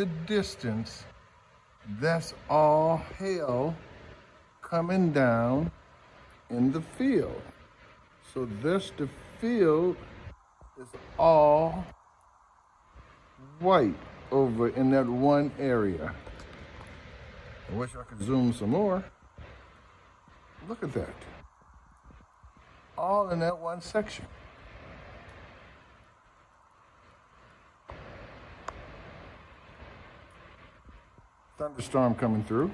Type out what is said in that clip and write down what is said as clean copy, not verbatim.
the distance, that's all hail coming down in the field. So the field is all white over in that one area. I wish I could zoom some more. Look at that. All in that one section. Thunderstorm coming through.